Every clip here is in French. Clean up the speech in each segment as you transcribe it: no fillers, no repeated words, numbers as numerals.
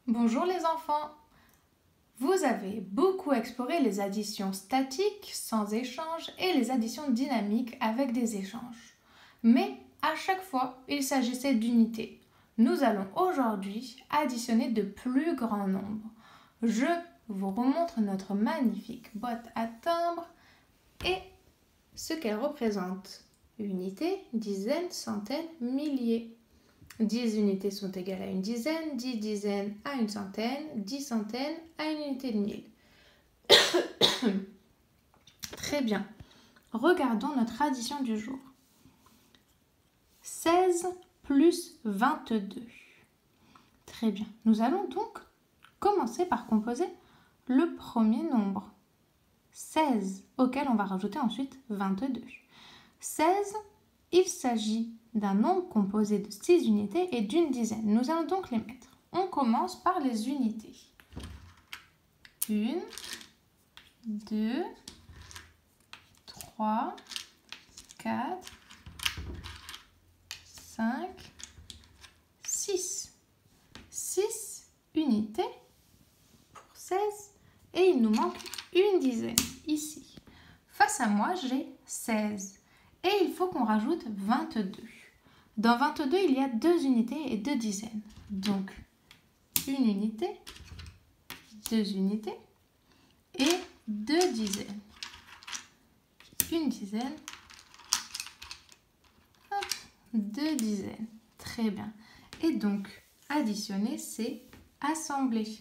Bonjour les enfants. Vous avez beaucoup exploré les additions statiques sans échange et les additions dynamiques avec des échanges. Mais à chaque fois, il s'agissait d'unités. Nous allons aujourd'hui additionner de plus grands nombres. Je vous remontre notre magnifique boîte à timbre et ce qu'elle représente. Unité, dizaines, centaines, milliers. 10 unités sont égales à une dizaine, 10 dizaines à une centaine, 10 centaines à une unité de 1000. Très bien. Regardons notre addition du jour. 16 plus 22. Très bien. Nous allons donc commencer par composer le premier nombre. 16, auquel on va rajouter ensuite 22. 16, il s'agit d'un nombre composé de 6 unités et d'une dizaine. Nous allons donc les mettre. On commence par les unités. 1, 2, 3, 4, 5, 6. 6 unités pour 16 et il nous manque une dizaine ici. Face à moi, j'ai 16 et il faut qu'on rajoute 22. Dans 22, il y a 2 unités et 2 dizaines. Donc, une unité, 2 unités et 2 dizaines. Une dizaine, hop, 2 dizaines. Très bien. Et donc, additionner, c'est assembler.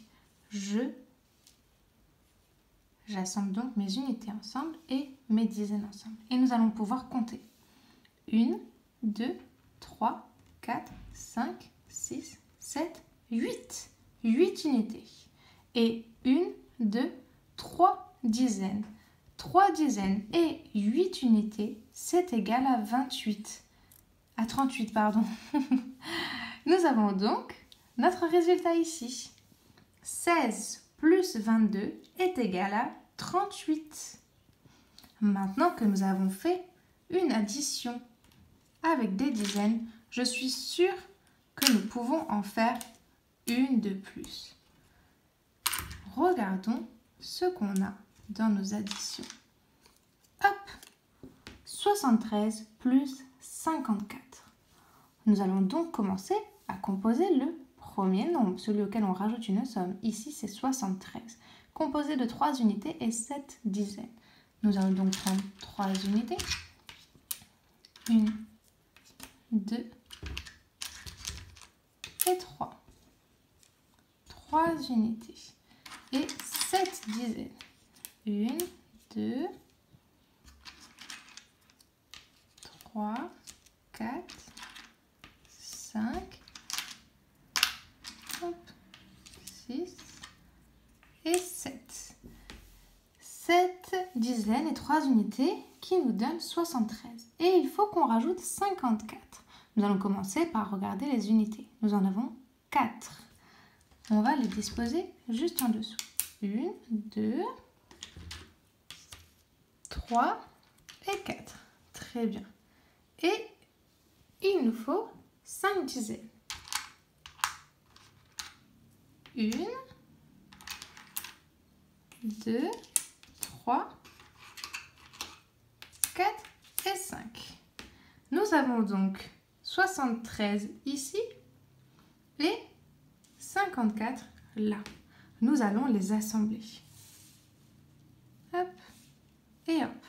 J'assemble donc mes unités ensemble et mes dizaines ensemble. Et nous allons pouvoir compter. 1, 2, 3, 4, 5, 6, 7, 8. 8 unités. Et 1, 2, 3 dizaines. 3 dizaines et 8 unités, c'est égal à 28. À 38, pardon. Nous avons donc notre résultat ici. 16 plus 22 est égal à 38. Maintenant que nous avons fait une addition avec des dizaines, je suis sûre que nous pouvons en faire une de plus. Regardons ce qu'on a dans nos additions. Hop, 73 plus 54. Nous allons donc commencer à composer le premier nombre, celui auquel on rajoute une somme. Ici, c'est 73, composé de 3 unités et 7 dizaines. Nous allons donc prendre 3 unités. 1, 2 et 3. 3 unités et 7 dizaines. 1, 2, 3, 4, 5, 6 et 7. 7 dizaines et 3 unités qui nous donnent 73. Et il faut qu'on rajoute 54. Nous allons commencer par regarder les unités. Nous en avons 4. On va les disposer juste en dessous. 1, 2, 3 et 4. Très bien. Et il nous faut 5 dizaines. 1, 2, 3, 4 et 5. Nous avons donc 73 ici et 54 là. Nous allons les assembler. Hop et hop.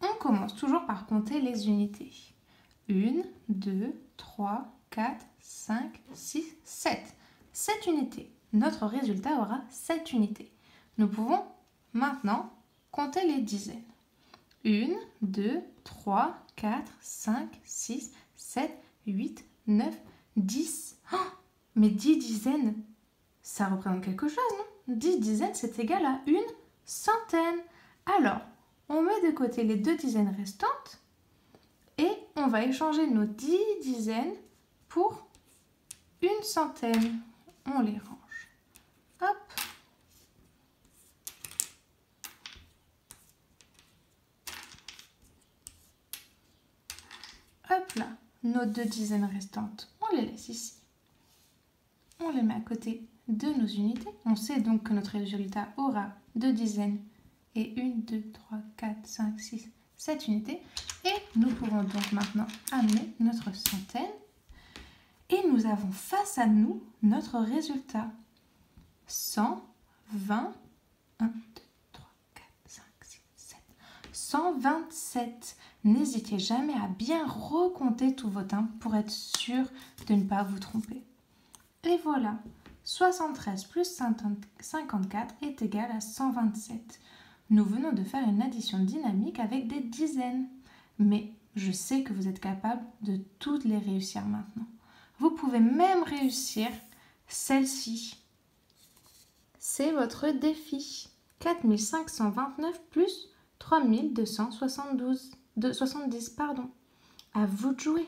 On commence toujours par compter les unités. 1, 2, 3, 4, 5, 6, 7. 7 unités. Notre résultat aura 7 unités. Nous pouvons maintenant compter les dizaines. 1, 2, 3, 4, 5, 6, 7, 8, 9, 10. Oh, mais 10 dizaines, ça représente quelque chose, non? 10 dizaines, c'est égal à une centaine. Alors, on met de côté les 2 dizaines restantes et on va échanger nos 10 dizaines pour une centaine. On les range. Hop. Hop là, nos 2 dizaines restantes, on les laisse ici. On les met à côté de nos unités. On sait donc que notre résultat aura 2 dizaines et 1, 2, 3, 4, 5, 6, 7 unités. Et nous pouvons donc maintenant amener notre centaine. Et nous avons face à nous notre résultat. 120, 1, 2, 3, 4, 5, 6, 7. 127. N'hésitez jamais à bien recompter tous vos timbres pour être sûr de ne pas vous tromper. Et voilà, 73 plus 54 est égal à 127. Nous venons de faire une addition dynamique avec des dizaines. Mais je sais que vous êtes capable de toutes les réussir maintenant. Vous pouvez même réussir celle-ci. C'est votre défi. 4529 plus 3270. À vous de jouer.